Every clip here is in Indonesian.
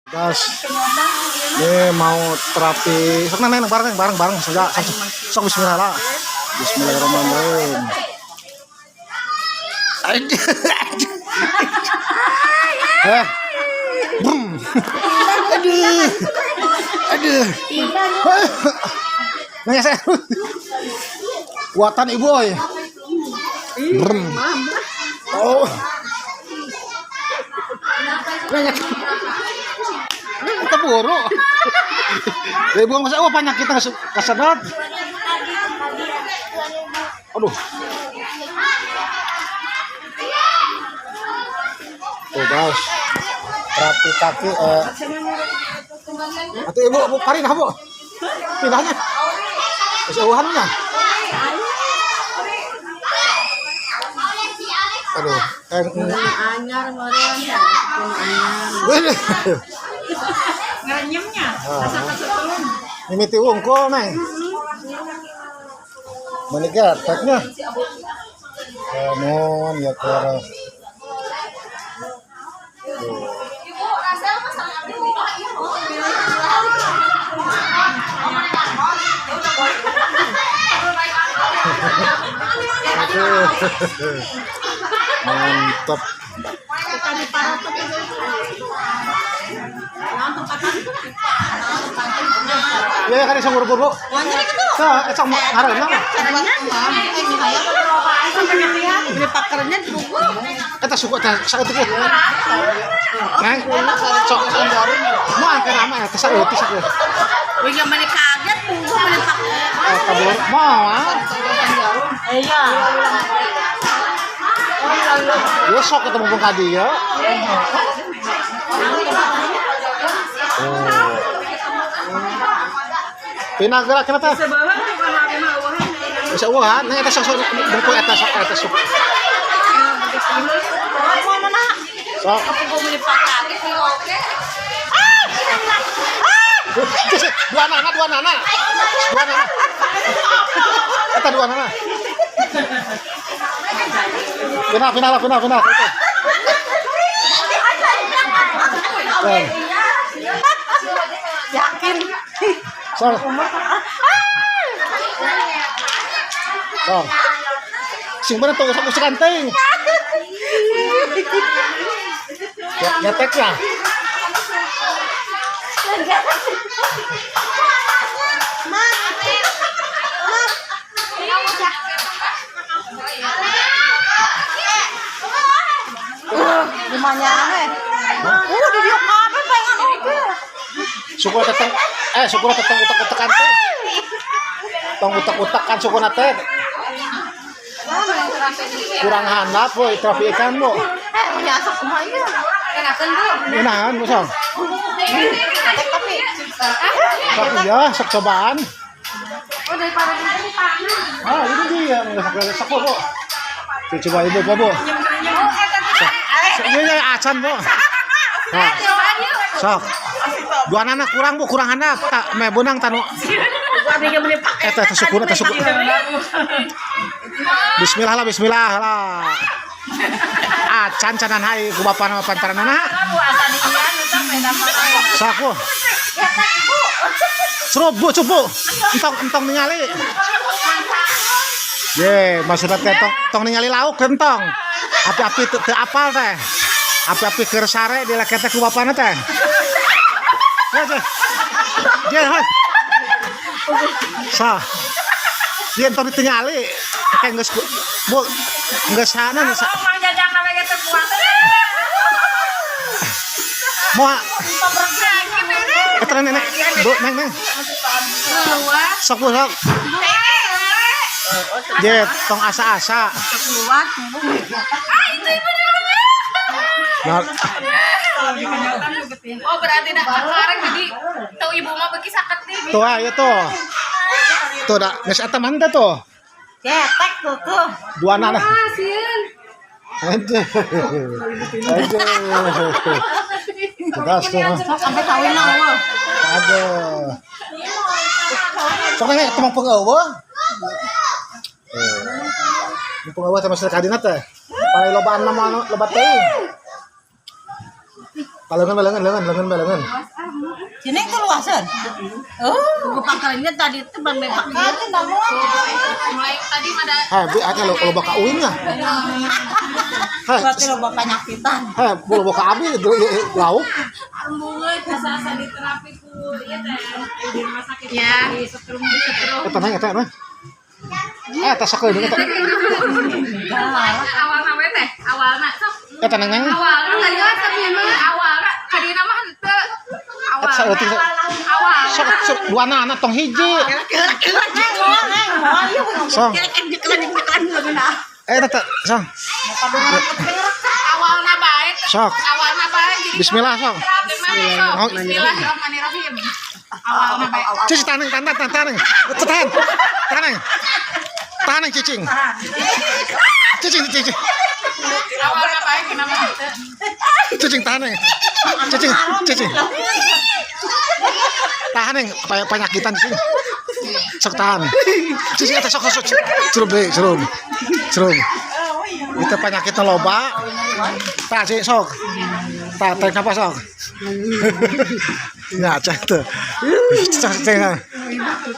Guys, ini mau terapi. Sok neng bareng saja. Sok bismillah lah. Bismillahirrahmanirrahim. Aduh. Neng saya. Kuatan ibu oi. Oh. Kita buruk. Dari buang masa banyak kita kasadot. Aduh. Tuh guys. Terapi kaki atau ibu parinah bu. Pindahnya. Keseuhannya. Aduh. Anyar meureun. Nganyemnya. Asa kasetulun. Mimiti wungkul neng. Menikah teknya. Namun ya keras. Mantap. Ya kan isang buru-buru. Sa, isang ngareuna. Beli pakernya dulu. Eta suku teh saeutik. Neng, sok mau angker nama eta saeutik saeutik. Wih yang mana kaget tunggu mana pakai. Kabur mau Iya. ya sok ketemu pun kadi ya. Pina gerak kenapa? Bisa uahan, nah eta sok bengkul eta sok. Sok. Dua nana. Eta dua nana. Pina. Yakin. Sok. Sing bener tuh musik kanting. Ya, ngetek ya. Gimana aneh? Di dia kabeh pengen oke. Syukur teteng utak-utakan teh. Tong utak-utakan syukur teh. Kurang handap we terapi ikan bu. Nyasok kumaha ieu? Kenakeun dulu. Enahan bosong. Tapi ya sok cobaan. Oh daripada ini panas. Ah ini dia nggak sok bu. Coba ibu bu. Ini acan bu. Nah, sok. Dua anak kurang handap. Tak me benang tanu. Eta syukur. Bismillah lah. Acan canan hai ku bapa nama pantaranana. Saku. Cerobo coba. Entong ningali. Ye, maksudna teh tong ningali lauk kentong. Api-api teu apal teh. Api-api keur sare dileket teh ku bapana teh. Je, heuh. Sah. Dia entar ditingali. Kayak geus bu geus sana nu sa. Moal. Eta nenek, Bu, neng. Sok. Je, tong asa-asa. Nah, Oh berarti dah sekarang jadi tahu ibu mah bagi saket nih. tuh ayo tuh. Tuh dah, geus eta mah teh tuh. Cetek tuh. Dua anak. Sieun. Aduh. Tegas tuh. Sampai kawin eueuh. Aduh. Soalnya temang pengeueuh. Pengeueuh teh masih kadina teh. Pai lobaan nama loba teh. Balengan. Sini keluasan. Oh, pangkalnya tadi itu ban bakar enggak mau. Mulai tadi pada Bi aka lo baka uing nya. Berarti lo bapak nyakitan. Lo baka abi lauk. mulai asa-asa di terapi ku ieu teh di rumah sakit di setrum. Eta mah. Eta sok deui eta. Awalna we teh, awalna sok. Eta nang. Awalna tadi awalna kadina mah henteu. Awal. Sok dua anak tong hiji. Sok. Eta sok. Awalna bae. Sok. Awalna bae jadi Bismillah sok. Bismillahirrahmanirrahim. Awalna bae. Cici tanang. Tanang cicing. Cicing. Awalna bae kenapa henteu? Cicing tanang. Cicing. Tahan yang penyakitan sih. Sok tahan. Cicing eta sok. Curug. Itu penyakitnya loba. Tah sih sok. Tah kenapa sok? Ya cek tuh. Cek.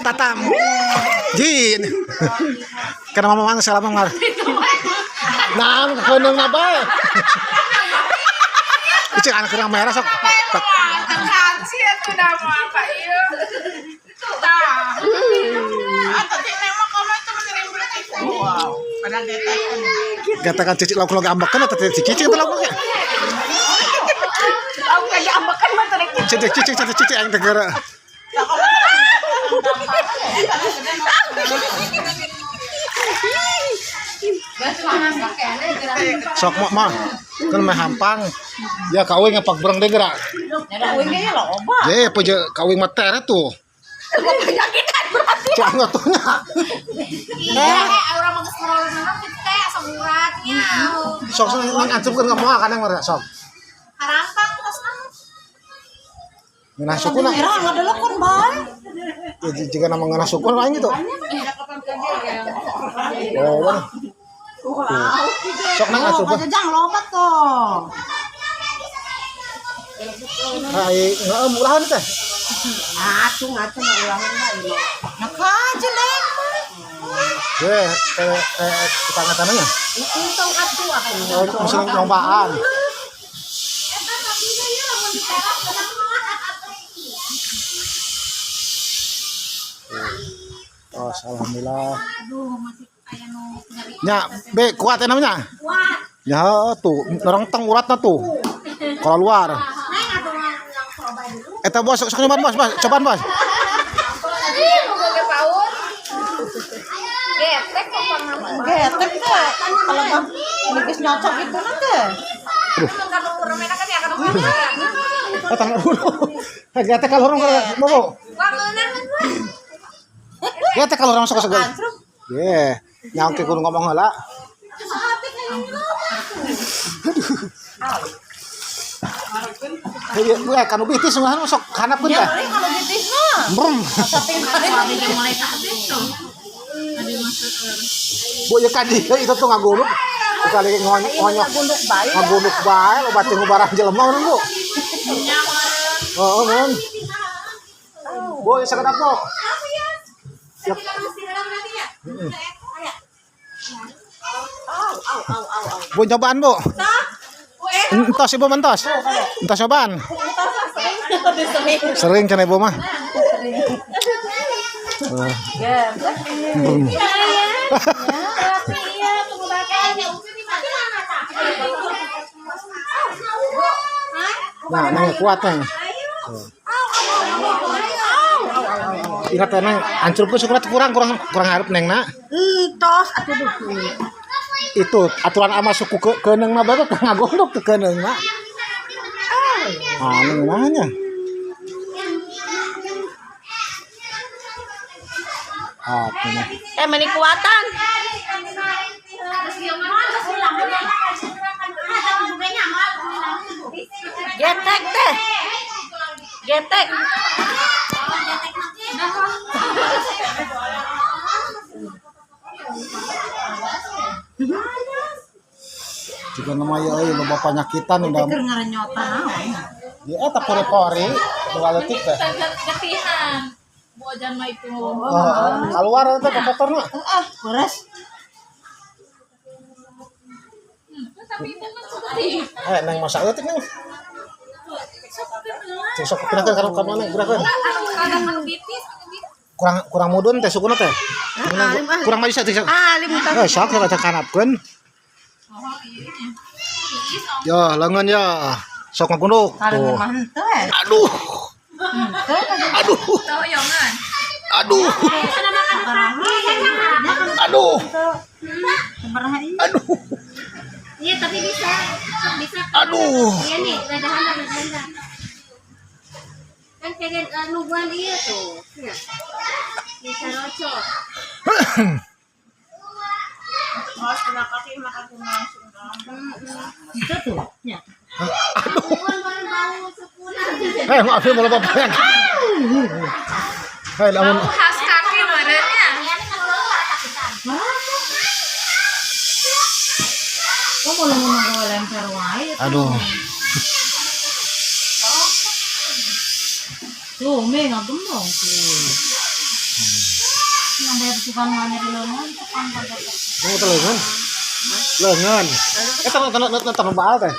Tatam. Jin. Kenapa mamang selama ngar? Nah, keunung bae. Cek anak kurang merah sok. Tekan sih atuh nama apa ieu. Tah. Tadi memang kamu itu menerima begitu. Wow. Padahal Katakan cicik lauk ambekan atau cicik itu lauknya? Aku kayak ambekan mah tadi. Cicik yang tegara. Sok mah kan mah hampang. Ya kawin ngapak berang deh gerak. Ada uingnya lo oba. Jadi peje kawin materi tuh. Penyakitan berarti. Cak ngatunya. orang mau scroll nang teh asa muratnya. Sok nang ancupkeun ka moal kana mah sok. Harampang terus nang. Ngeunah suku na. Merah enggak ada lokon bae. Ya jika nama ngeunah suku lain gitu. Oh, mana? Sok nang Oh, acup. jang lobat tuh. Ai murahan teh. Ngacung ulangan mah ini. Nah, kaje lek. Ye, tetangga tanahnya. Untung atuh aku. Oh, musim lombaan. Oh, alhamdulillah. Nya, be kuat ya namanya? Kuat. Ya tuh, orang teng uratna tuh. Kalau luar. Eta bos, sok nyoban bos, cobaan bos. Getek kok pangam. Getek teh. Kalau bang nipis nyocok itu nanti. Tang dulu. Gata kalau orang mau. Gata kalau orang sok segala. Ye, nyaung ke kudu ngomong heula. Heuh, gue kan bitis mah sok hanapkeun teh. Kalau bitis mah. Brum. Mulai habis tuh. Bu ya kan itu tuh ngaguluk. Kali ngonyok Gunduk bae. ngaguluk bae lo batin barang jelema urang Bu. Oh, mun. Bu, ya sakedap Bu. Siap. Bu cobaan Bu. Entos Ibu mentos. Entos cobaan. Sering kan Ibu mah. Nah, nang kuat nang. Ingat nang hancur sukurat kurang harap neng nak. Tos atuh duku. Itu aturan ama suku keuneng mah bae ngagondok ke keuneng mah. Ah, nanya. Ah, punya. Meni kuatan. Getek teh. Getek. Jika nama ya loba penyakitan udah Keur ngarenyotan naon. Ya eta pori-pori dua letik teh. Getihan. Bojan mah itu. Keluar teh kotorna. Beres. Tapi itu kan sudah Neng masak letik neng. Sok pinakeun kalau ka mana gerakeun. kadang bitis. Kurang mudun teh sukuna teh. Kurang maju teh. Sok kita kanapkeun. Ya, lengan ya. Sok ngagunduk. Tuh. Aduh. Aduh. Toyongan. Aduh. Aduh. Aduh. Iya, tapi bisa. Aduh. Iya nih, rada. Kan kayak nungguan dia tuh. Ya. Bisa rocok. Mas kena kaki makan langsung. Itu tuh. Ya. Baru bau sepulang. Maafin mau lupa banyak. Lamun Khas kaki badannya. Kok mau ngomong lempar wae? aduh. Tuh, me ngabengong tuh. Yang bayar tukang mana di lengan, tukang pada. Mau telengan. Lengan. Tanah baal teh.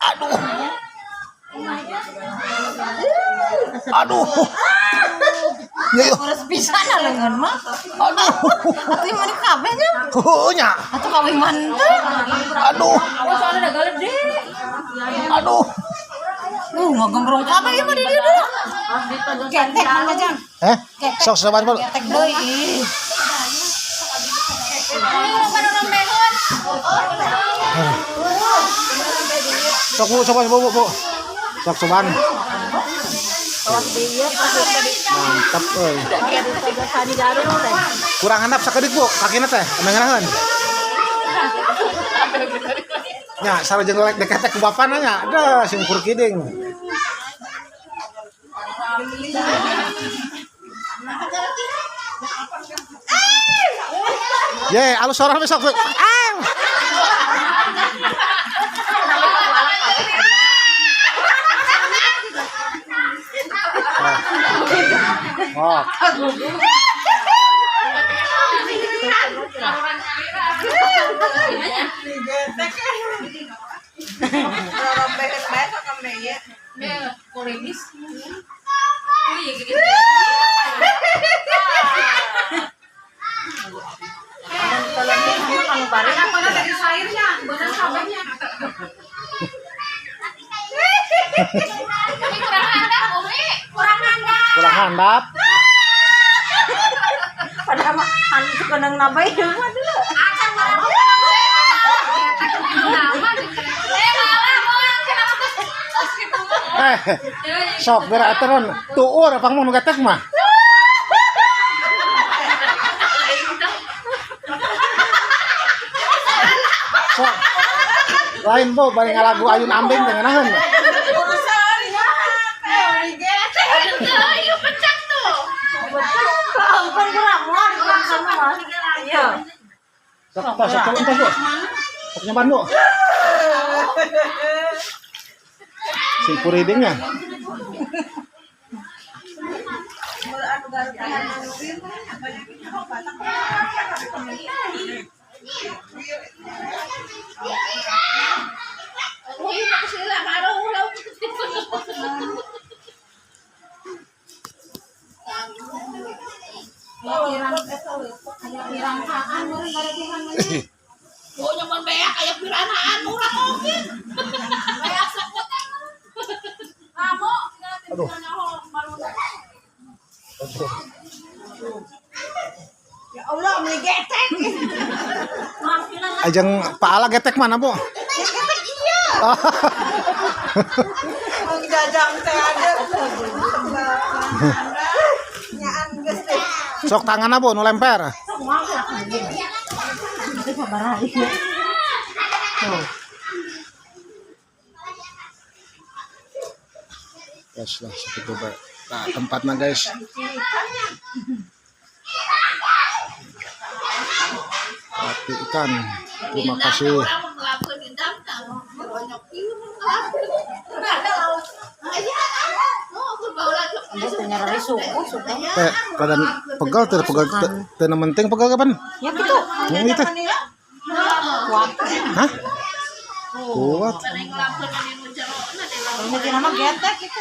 Aduh. Aduh. Ya yo. Harus bisa na lengan mah. Aduh. Atuh yang mana kabehnya? Nya. Atuh kawin mantep. Aduh. Oh, soalnya udah gede. Aduh. Ngagombrong kabeh ieu mah di dieu dah. Ketek mah Jang. Sok sabar bal. Ketek deui. Sok bu, coba bu. Sok coban. Mantap euy. Kurang handap sakedik bu, kakina teh, mengenaheun. Nya sareng lek dekat ku bapana nya, da singkur kiding. Ye, alus sorang besok. Oh. Kurang handap. Padahal mah hantu kenang nabai mah dulu. Sok gerak teron tuur pang mun gatek mah. Sok lain bo bari ngalagu ayun ambing teh ngeunaheun. Kan gerak sama. Iya. Sok bu. Sok nyoban bu. Si puridingnya. Pokoknya mun beak aya piranaan urang oge. Beak sakot. Kamu Aduh. Ya Allah, meli getek. Ajeng paala getek mana bu? Getek iya. Jajang teh ada. Nyaan geus teh. Sok tanganna bu nu lemper. Guys lah seperti itu nah, tempatnya guys. Hati ikan. Terima kasih. Teh, kadang pegal teh pegal teh penting pegal kapan? Ya gitu. Yang itu. Kuat. Hah? Kuat. Ini nama getek gitu.